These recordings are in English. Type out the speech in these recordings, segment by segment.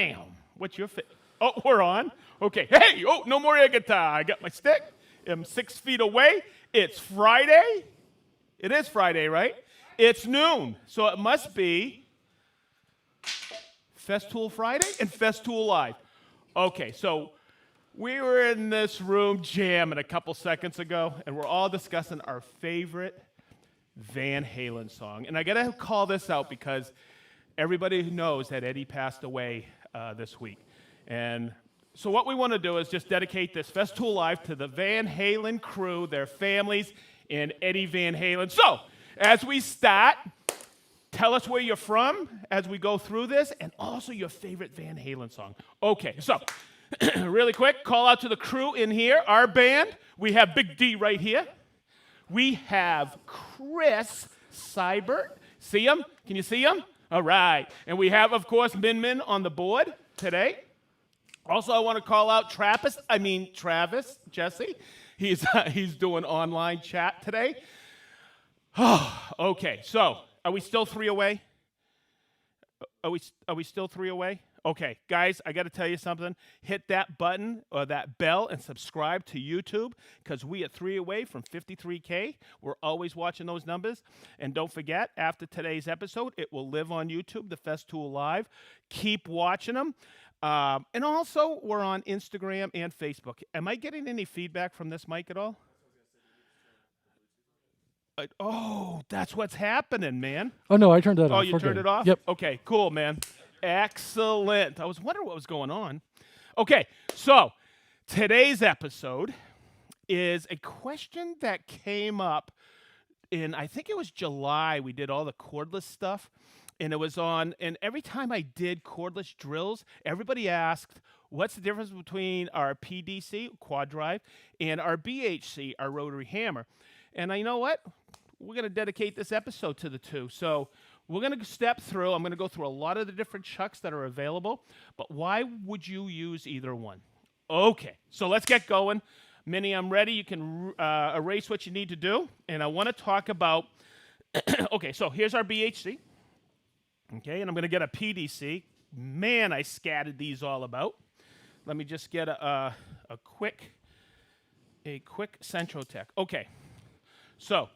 Bam. What's your fit? Oh, we're on. Okay. Hey, oh, no more air guitar. I got my stick. I'm 6 feet away. It's Friday. It is Friday, right? It's noon. So it must be Festool Friday and Festool Live. Okay, so we were in this room jamming a couple seconds ago, and we're all discussing our favorite Van Halen song. And I got to call this out because everybody knows that Eddie passed away this week. And so what we want to do is just dedicate this Festool Live to the Van Halen crew, their families, and Eddie Van Halen. So as we start, tell us where you're from as we go through this, and also your favorite Van Halen song. Okay, so really quick, call out to the crew in here. Our band, we have Big D right here. We have Chris Seibert. See him? Can you see him? All right. And we have, of course, Min on the board today. Also, I want to call out Travis, Jesse. He's doing online chat today. Okay, so are we still 3 away? Are we still 3 away? Okay, guys, I got to tell you something. Hit that button or that bell and subscribe to YouTube because we are 3 away from 53K. We're always watching those numbers. And don't forget, after today's episode, it will live on YouTube, the Festool Live. Keep watching them. And also, we're on Instagram and Facebook. Am I getting any feedback from this mic at all? Oh, that's what's happening, man. Oh, no, I turned that off. Oh, you turned it off? Yep. Okay, cool, man. Excellent. I was wondering what was going on. Okay, so today's episode is a question that came up in, I think it was July. We did all the cordless stuff, and it was on, and every time I did cordless drills, everybody asked, what's the difference between our PDC, QUADRIVE, and our BHC, our Rotary Hammer? And you know what? We're going to dedicate this episode to the two. So we're going to step through. I'm going to go through a lot of the different chucks that are available. But why would you use either one? Okay, so let's get going. Minnie, I'm ready. You can erase what you need to do. And I want to talk about, okay, so here's our BHC. Okay, and I'm going to get a PDC. Man, I scattered these all about. Let me just get a quick Centrotec. Okay, so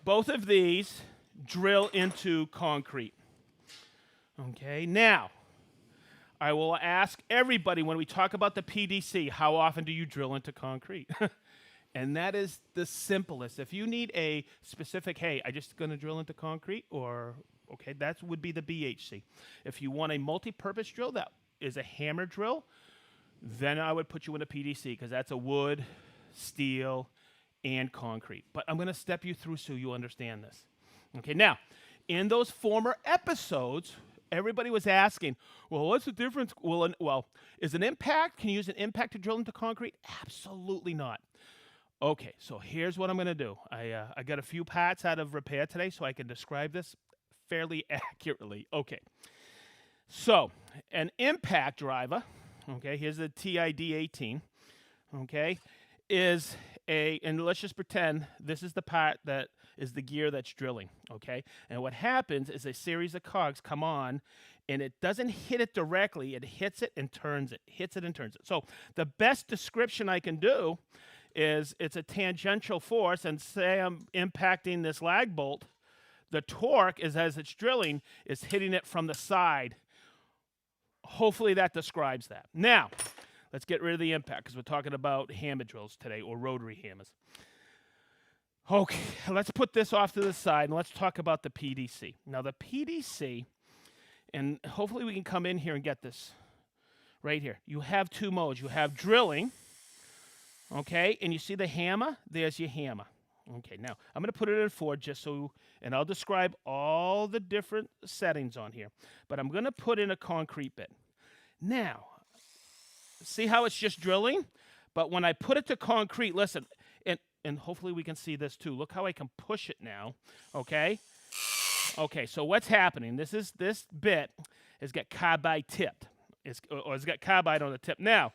both of these drill into concrete. Okay, now, I will ask everybody when we talk about the PDC, how often do you drill into concrete? And that is the simplest. If you need a specific, hey, I just going to drill into concrete, or, okay, that would be the BHC. If you want a multi-purpose drill that is a hammer drill, then I would put you in a PDC because that's a wood, steel, and concrete. But I'm going to step you through so you understand this. Okay, now, in those former episodes, everybody was asking, well, what's the difference? Well, is an impact, can you use an impact to drill into concrete? Absolutely not. Okay, so here's what I'm going to do. I got a few parts out of repair today, so I can describe this fairly accurately. Okay, so an impact driver, okay, here's the TID18, okay, is and let's just pretend this is the part that is the gear that's drilling, okay? And what happens is a series of cogs come on, and it doesn't hit it directly. It hits it and turns it, hits it and turns it. So the best description I can do is it's a tangential force, and say I'm impacting this lag bolt, the torque is as it's drilling is hitting it from the side. Hopefully that describes that. Now, let's get rid of the impact because we're talking about hammer drills today, or rotary hammers. Okay, let's put this off to the side and let's talk about the PDC. Now the PDC, and hopefully we can come in here and get this right here. You have two modes. You have drilling, okay, and you see the hammer? There's your hammer. Okay, now I'm going to put it in 4 just so, and I'll describe all the different settings on here. But I'm going to put in a concrete bit. Now, see how it's just drilling? But when I put it to concrete, listen, and hopefully we can see this too. Look how I can push it now, okay? Okay, so what's happening? This bit has got carbide tipped. It's got carbide on the tip. Now,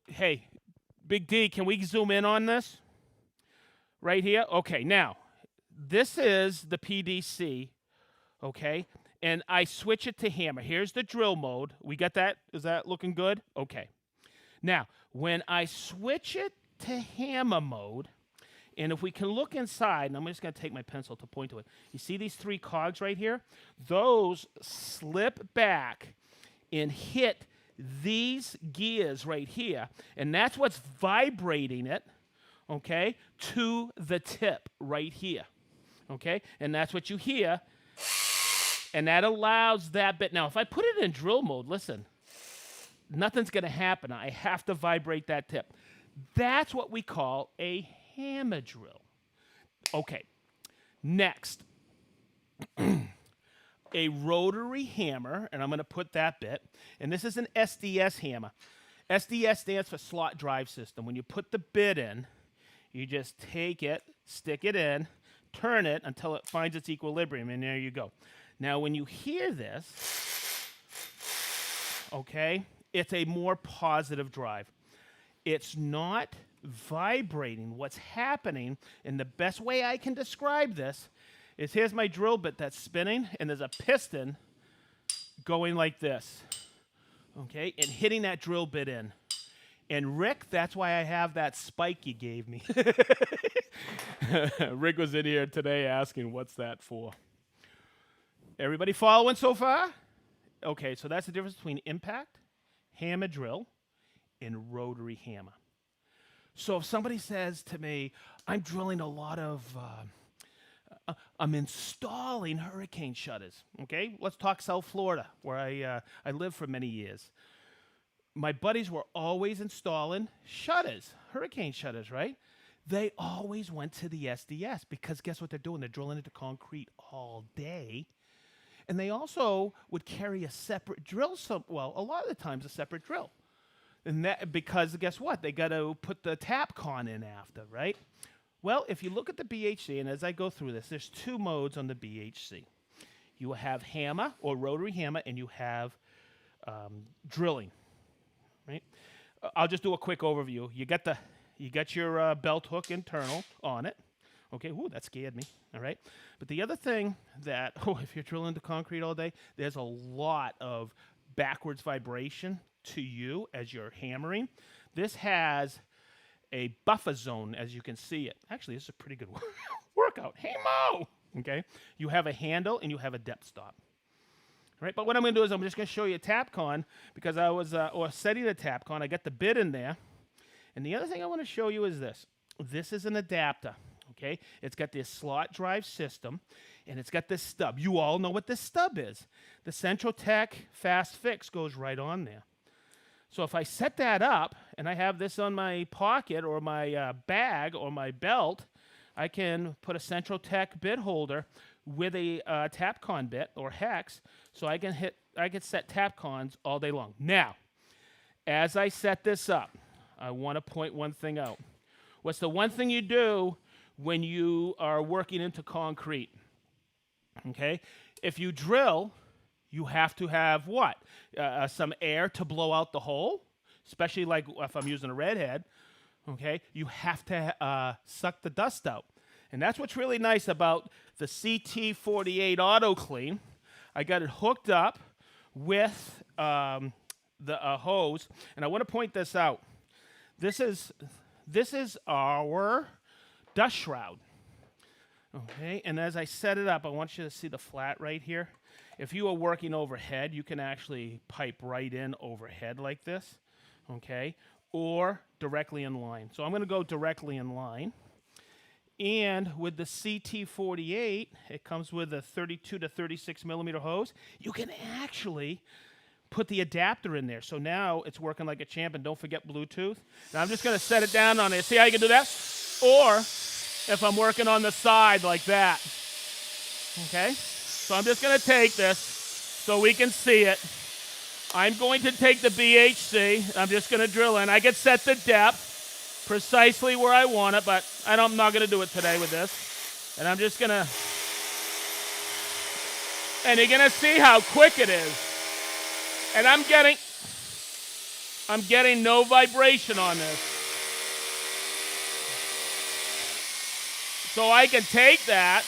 hey, Big D, can we zoom in on this? Right here? Okay, now, this is the PDC, okay? and I switch it to hammer. Here's the drill mode. We got that? Is that looking good? Okay. Now, when I switch it to hammer mode, and if we can look inside, and I'm just going to take my pencil to point to it. You see these 3 cogs right here? Those slip back and hit these gears right here, and that's what's vibrating it, okay, to the tip right here, okay? And that's what you hear, and that allows that bit. Now, if I put it in drill mode, listen, nothing's going to happen. I have to vibrate that tip. That's what we call a hammer drill. Okay, next. A rotary hammer, and I'm going to put that bit, and this is an SDS hammer. SDS stands for slot drive system. When you put the bit in, you just take it, stick it in, turn it until it finds its equilibrium, and there you go. Now, when you hear this, okay, it's a more positive drive. It's not vibrating. What's happening, and the best way I can describe this, is here's my drill bit that's spinning, and there's a piston going like this, okay, and hitting that drill bit in. And Rick, that's why I have that spike you gave me. Rick was in here today asking, what's that for? Everybody following so far? Okay, so that's the difference between impact, hammer drill, and rotary hammer. So if somebody says to me, I'm drilling a lot of... I'm installing hurricane shutters, okay? Let's talk South Florida, where I lived for many years. My buddies were always installing shutters, hurricane shutters, right? They always went to the SDS because guess what they're doing? They're drilling into concrete all day. And they also would carry a separate drill, well, a lot of the times a separate drill. And that because guess what? They got to put the tap con in after, right? Well, if you look at the BHC, and as I go through this, there's 2 modes on the BHC. You have hammer or rotary hammer, and you have drilling, right? I'll just do a quick overview. You got your belt hook internal on it. Okay, ooh, that scared me, all right? But the other thing that, if you're drilling into concrete all day, there's a lot of backwards vibration to you as you're hammering. This has a buffer zone, as you can see it. Actually, this is a pretty good workout. Hey, Mo! Okay? You have a handle, and you have a depth stop. All right? But what I'm going to do is I'm just going to show you a tap con, because I was setting the tap con. I got the bit in there. And the other thing I want to show you is this. This is an adapter. Okay? It's got this slot drive system, and it's got this stub. You all know what this stub is. The Centrotec Fast Fix goes right on there. So if I set that up, and I have this on my pocket or my bag or my belt, I can put a Centrotec bit holder with a Tapcon bit or hex, so I can set Tapcons all day long. Now, as I set this up, I want to point one thing out. What's the one thing you do when you are working into concrete? Okay, if you drill, you have to have what? Some air to blow out the hole, especially like if I'm using a redhead, okay? You have to suck the dust out. And that's what's really nice about the CT48 Auto Clean. I got it hooked up with the hose, and I want to point this out. This is our dust shroud, okay? And as I set it up, I want you to see the flat right here. If you are working overhead, you can actually pipe right in overhead like this, okay, or directly in line. So I'm going to go directly in line. And with the CT48, it comes with a 32 to 36 millimeter hose. You can actually put the adapter in there. So now it's working like a champ, and don't forget Bluetooth. Now I'm just going to set it down on there. See how you can do that? Or if I'm working on the side like that, okay? So I'm just going to take this so we can see it. I'm going to take the BHC. I'm just going to drill in. I can set the depth precisely where I want it, but I'm not going to do it today with this. And I'm just going to... And you're going to see how quick it is. And I'm getting no vibration on this. So I can take that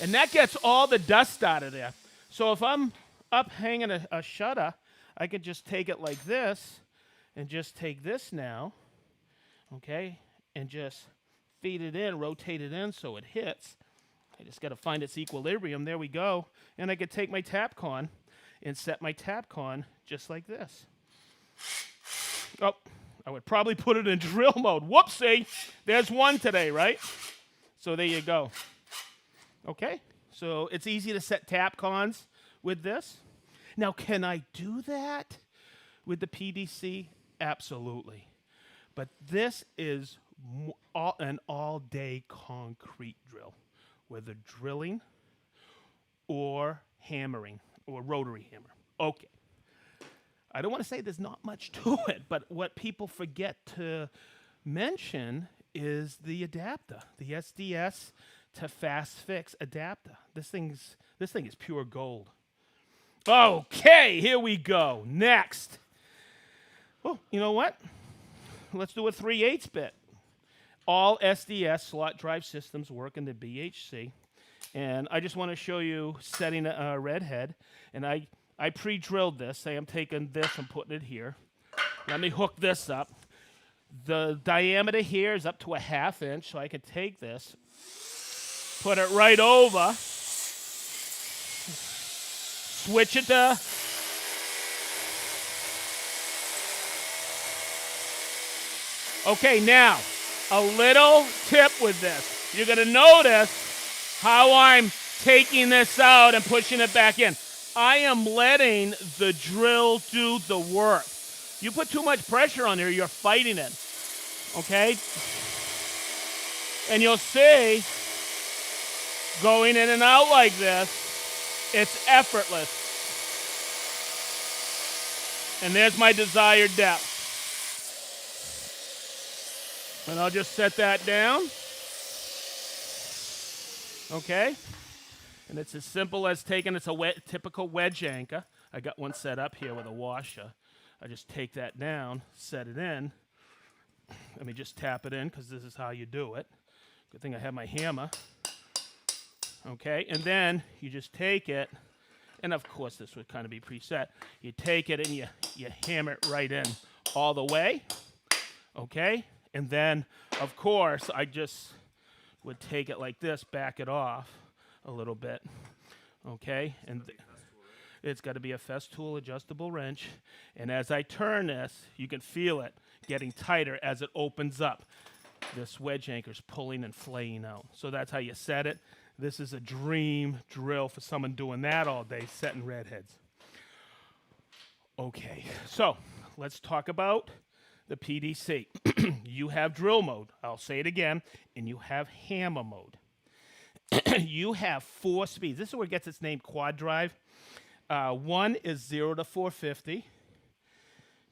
And that gets all the dust out of there. So if I'm up hanging a shutter, I could just take it like this and just take this now, okay, and just feed it in, rotate it in so it hits. I just got to find its equilibrium. There we go. And I could take my tap con and set my tap con just like this. Oh, I would probably put it in drill mode. Whoopsie. There's one today, right? So there you go. Okay. So it's easy to set tap cons with this. Now, can I do that with the PDC? Absolutely. But this is an all-day concrete drill, whether drilling or hammering or rotary hammer. Okay. I don't want to say there's not much to it, but what people forget to mention is the adapter, the SDS to fast fix adapter. This thing is pure gold. Okay, here we go. Next. Well, you know what? Let's do a 3/8 bit. All SDS slot drive systems work in the BHC. And I just want to show you setting a red head. And I pre-drilled this. Say I'm taking this and putting it here. Let me hook this up. The diameter here is up to a 1/2 inch, so I can take this, put it right over, switch it to okay, now, a little tip with this. You're going to notice how I'm taking this out and pushing it back in. I am letting the drill do the work. You put too much pressure on there, you're fighting it. Okay? And you'll see, going in and out like this, it's effortless. And there's my desired depth. And I'll just set that down. Okay? And it's as simple as taking, it's a typical wedge anchor. I got one set up here with a washer. I just take that down, set it in. Let me just tap it in because this is how you do it. Good thing I have my hammer. Okay, and then you just take it, and of course this would kind of be preset. You take it and you hammer it right in all the way. Okay, and then of course I just would take it like this, back it off a little bit. Okay, and it's got to be a Festool adjustable wrench. And as I turn this, you can feel it getting tighter as it opens up. This wedge anchor's pulling and flaying out. So that's how you set it. This is a dream drill for someone doing that all day, setting redheads. Okay, so let's talk about the PDC. You have drill mode, I'll say it again, and you have hammer mode. You have 4 speeds. This is where it gets its name, QUADRIVE. 1 is 0 to 450.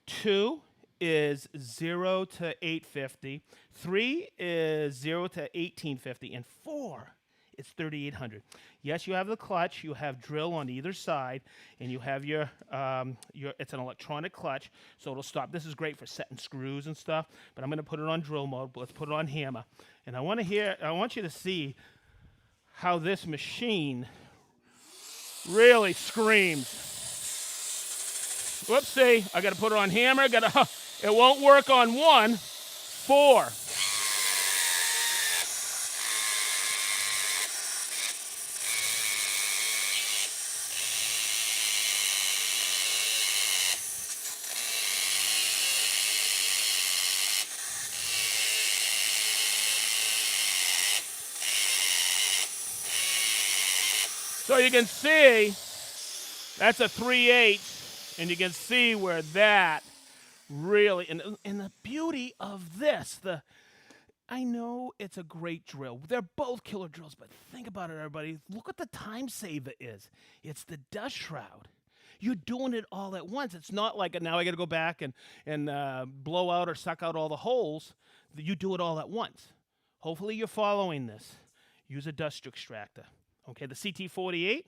2 is 0 to 850. 3 is 0 to 1850. And 4 is 3800. Yes, you have the clutch. You have drill on either side. And you have your it's an electronic clutch, so it'll stop. This is great for setting screws and stuff. But I'm going to put it on drill mode. But let's put it on hammer. And I want you to see how this machine really screams. Whoopsie, I gotta put it on hammer, it won't work on 1, 4. So you can see, that's a 3/8, and you can see where that really, and the beauty of this, I know it's a great drill. They're both killer drills, but think about it, everybody. Look what the time saver is. It's the dust shroud. You're doing it all at once. It's not like now I got to go back and blow out or suck out all the holes. You do it all at once. Hopefully you're following this. Use a dust extractor. Okay, the CT48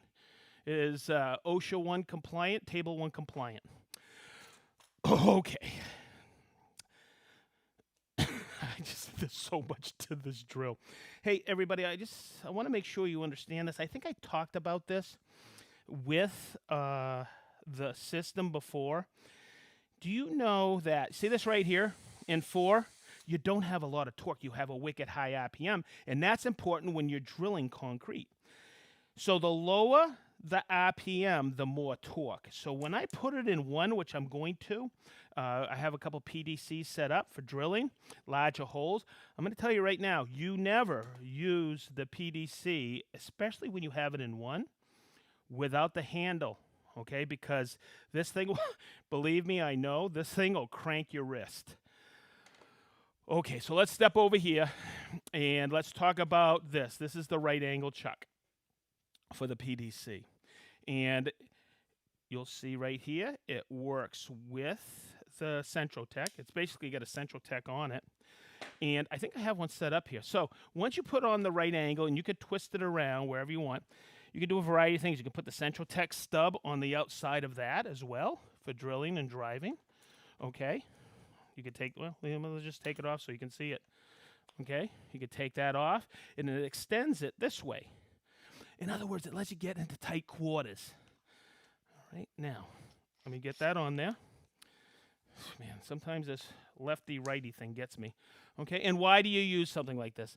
is OSHA 1 compliant, Table 1 compliant. Okay. I There's so much to this drill. Hey, everybody, I want to make sure you understand this. I think I talked about this with the system before. Do you know that, see this right here in 4? You don't have a lot of torque. You have a wicked high RPM, and that's important when you're drilling concrete. So the lower the RPM, the more torque. So when I put it in 1, which I'm going to, I have a couple PDCs set up for drilling, larger holes. I'm going to tell you right now, you never use the PDC, especially when you have it in 1, without the handle, okay? Because this thing, believe me, I know, this thing will crank your wrist. Okay, so let's step over here, and let's talk about this. This is the right angle chuck for the PDC. And you'll see right here, it works with the Centrotec. It's basically got a Centrotec on it. And I think I have one set up here. So once you put on the right angle, and you could twist it around wherever you want, you can do a variety of things. You can put the Centrotec stub on the outside of that as well for drilling and driving. Okay. You could take, well, let's just take it off so you can see it. Okay. You could take that off, and it extends it this way. In other words, it lets you get into tight quarters. All right, now, let me get that on there. Man, sometimes this lefty-righty thing gets me. Okay, and why do you use something like this?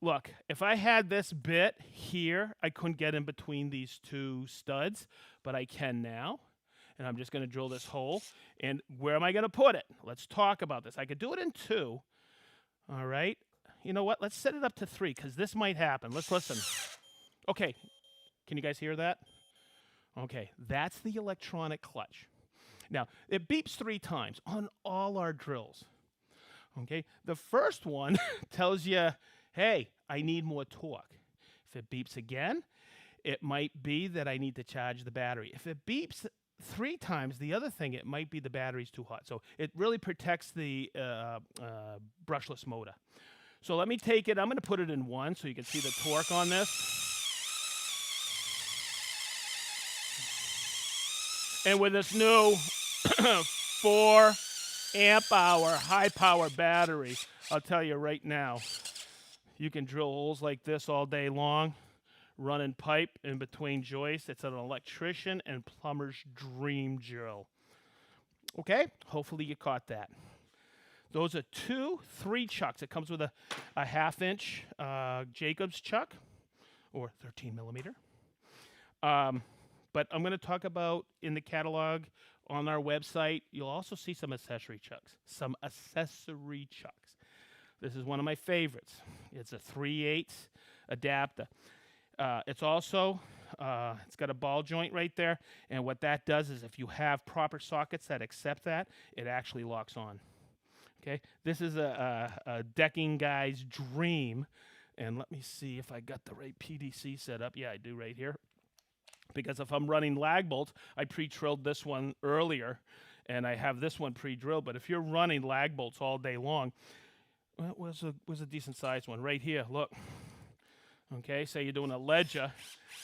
Look, if I had this bit here, I couldn't get in between these 2 studs, but I can now. And I'm just going to drill this hole. And where am I going to put it? Let's talk about this. I could do it in 2. All right. You know what? Let's set it up to 3, because this might happen. Let's listen. Okay, can you guys hear that? Okay, that's the electronic clutch. Now, it beeps 3 times on all our drills. Okay, the first one tells you, hey, I need more torque. If it beeps again, it might be that I need to charge the battery. If it beeps 3 times, the other thing, it might be the battery's too hot. So it really protects the brushless motor. So let me take it, I'm going to put it in 1 so you can see the torque on this. And with this new 4 amp hour high power battery, I'll tell you right now, you can drill holes like this all day long, running pipe in between joists. It's an electrician and plumber's dream drill. Okay, hopefully you caught that. Those are 2 3 chucks. It comes with a 1/2-inch Jacobs chuck, or 13 millimeter. But I'm going to talk about in the catalog on our website, you'll also see some accessory chucks. This is one of my favorites. It's a 3/8 adapter. It's also, it's got a ball joint right there. And what that does is if you have proper sockets that accept that, it actually locks on. Okay, this is a decking guy's dream. And let me see if I got the right PDC set up. Yeah, I do right here. Because if I'm running lag bolts, I pre-drilled this one earlier, and I have this one pre-drilled. But if you're running lag bolts all day long, well, it was a decent sized one right here. Look, okay, say you're doing a ledger.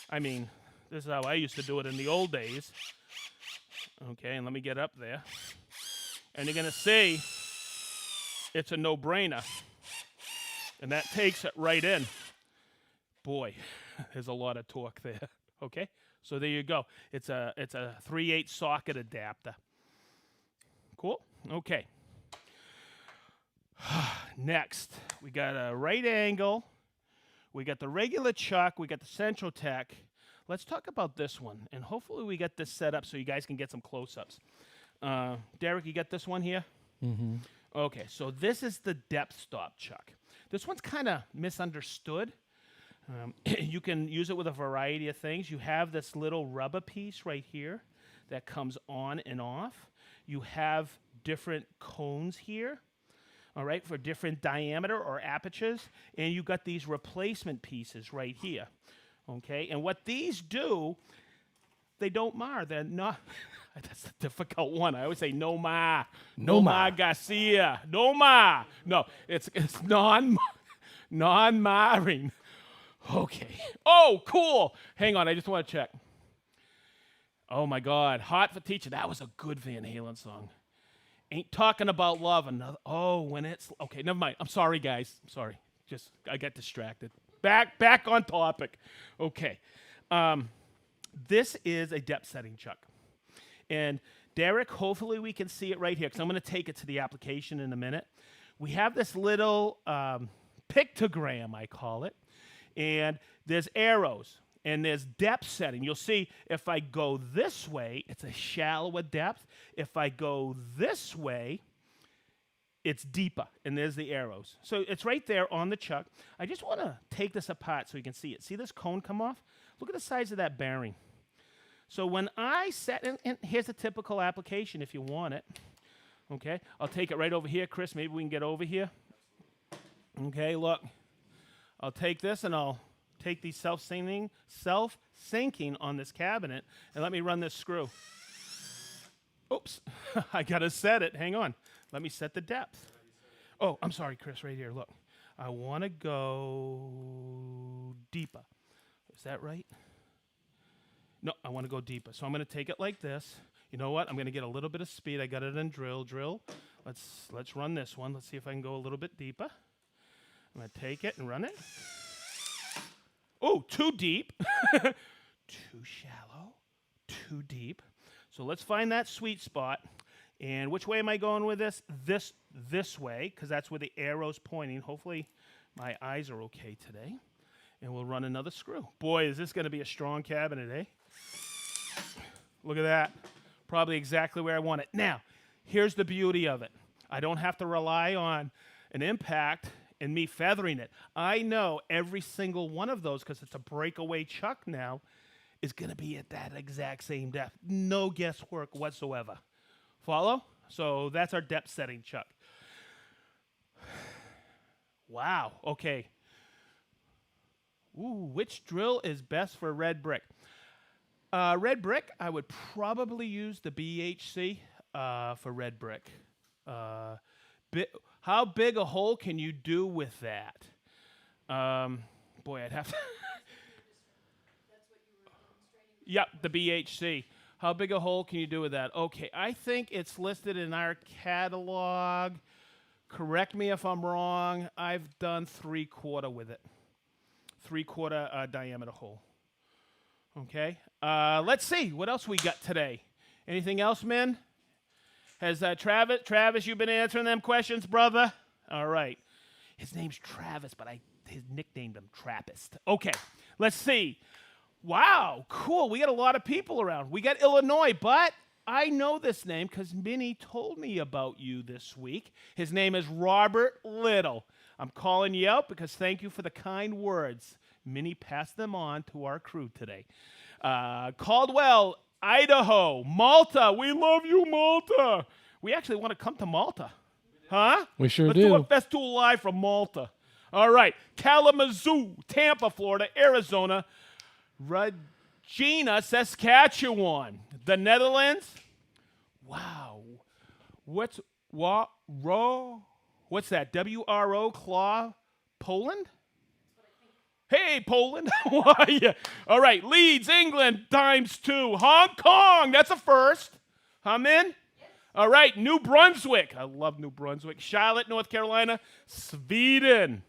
I mean, this is how I used to do it in the old days. Okay, and let me get up there, and you're gonna see it's a no-brainer, and that takes it right in. Boy, there's a lot of torque there. Okay. So there you go. It's a 3/8 socket adapter. Cool? Okay. Next, we got a right angle. We got the regular chuck. We got the Centrotec. Let's talk about this one. And hopefully we get this set up so you guys can get some close-ups. Derek, you got this one here? Mm-hmm. Okay, so this is the depth stop chuck. This one's kind of misunderstood. You can use it with a variety of things. You have this little rubber piece right here that comes on and off. You have different cones here, all right, for different diameter or apertures. And you got these replacement pieces right here, okay? And what these do, they don't mar. They're not, that's a difficult one. I always say no mar. No mar Garcia. No mar. No, it's non-marring. Okay. Oh, cool. Hang on. I just want to check. Oh, my God. Hot for Teacher. That was a good Van Halen song. Ain't talking about love. When it's okay. Never mind. I'm sorry, guys. I'm sorry. I got distracted. Back on topic. Okay. This is a depth setting chuck, and Derek, hopefully we can see it right here because I'm going to take it to the application in a minute. We have this little pictogram, I call it, and there's arrows, and there's depth setting. You'll see if I go this way, it's a shallower depth. If I go this way, it's deeper, and there's the arrows. So it's right there on the chuck. I just want to take this apart so you can see it. See this cone come off? Look at the size of that bearing. So when I set, and here's a typical application if you want it. Okay, I'll take it right over here. Chris, maybe we can get over here. Okay, look. I'll take this and I'll take these self-sinking on this cabinet and let me run this screw. Oops, I gotta set it. Hang on. Let me set the depth. Oh, I'm sorry, Chris, right here. Look, I want to go deeper. Is that right? No, I want to go deeper. So I'm going to take it like this. You know what? I'm going to get a little bit of speed. I got it in drill. Let's run this one. Let's see if I can go a little bit deeper. I'm going to take it and run it. Oh, too deep. Too shallow. Too deep. So let's find that sweet spot. And which way am I going with this? This way, because that's where the arrow's pointing. Hopefully my eyes are okay today. And we'll run another screw. Boy, is this going to be a strong cabinet, eh? Look at that. Probably exactly where I want it. Now, here's the beauty of it. I don't have to rely on an impact and me feathering it. I know every single one of those, because it's a breakaway chuck now, is going to be at that exact same depth. No guesswork whatsoever. Follow? So that's our depth setting chuck. Wow. Okay. Ooh, which drill is best for red brick? Red brick, I would probably use the BHC for red brick. How big a hole can you do with that? Boy, I'd have to. That's what you were demonstrating? Yep, the BHC. How big a hole can you do with that? Okay, I think it's listed in our catalog. Correct me if I'm wrong. I've done 3/4 with it. 3/4 diameter hole. Okay. Let's see what else we got today. Anything else, men? Has Travis, you've been answering them questions, brother? All right. His name's Travis, but his nicknamed him Trappist. Okay. Let's see. Wow, cool. We got a lot of people around. We got Illinois, but I know this name because Minnie told me about you this week. His name is Robert Little. I'm calling you out because thank you for the kind words. Minnie passed them on to our crew today. Caldwell, Idaho, Malta. We love you, Malta. We actually want to come to Malta. Huh? We sure Let's do a Festool live from Malta. All right. Kalamazoo, Tampa, Florida, Arizona, Regina, Saskatchewan, the Netherlands. Wow. What's that? WRO Claw, Poland? Hey, Poland. How are you? All right. Leeds, England, ×2. Hong Kong. That's a first. I'm in. Yes. All right. New Brunswick. I love New Brunswick. Charlotte, North Carolina. Sweden.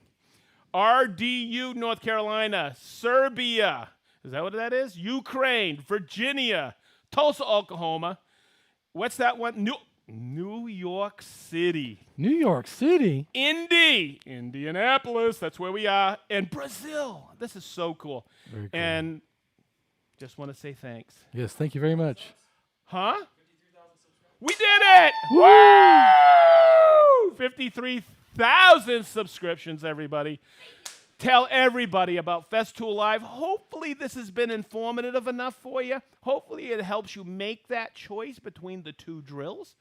RDU, North Carolina. Serbia. Is that what that is? Ukraine. Virginia. Tulsa, Oklahoma. What's that one? New York City. New York City? Indianapolis. That's where we are. And Brazil. This is so cool. Very cool. And just want to say thanks. Yes, thank you very much. Huh? 53,000 subscribers. We did it! Woo! 53,000 subscriptions, everybody. Tell everybody about Festool Live. Hopefully this has been informative enough for you. Hopefully it helps you make that choice between the two drills.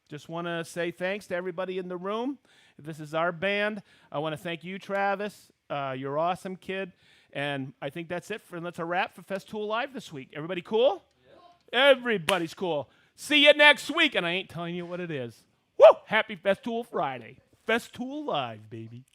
Just want to say thanks to everybody in the room. This is our band. I want to thank you, Travis. You're awesome, kid. And I think that's it. That's a wrap for Festool Live this week. Everybody cool? Yeah. Everybody's cool. See you next week. And I ain't telling you what it is. Woo! Happy Festool Friday. Festool Live, baby.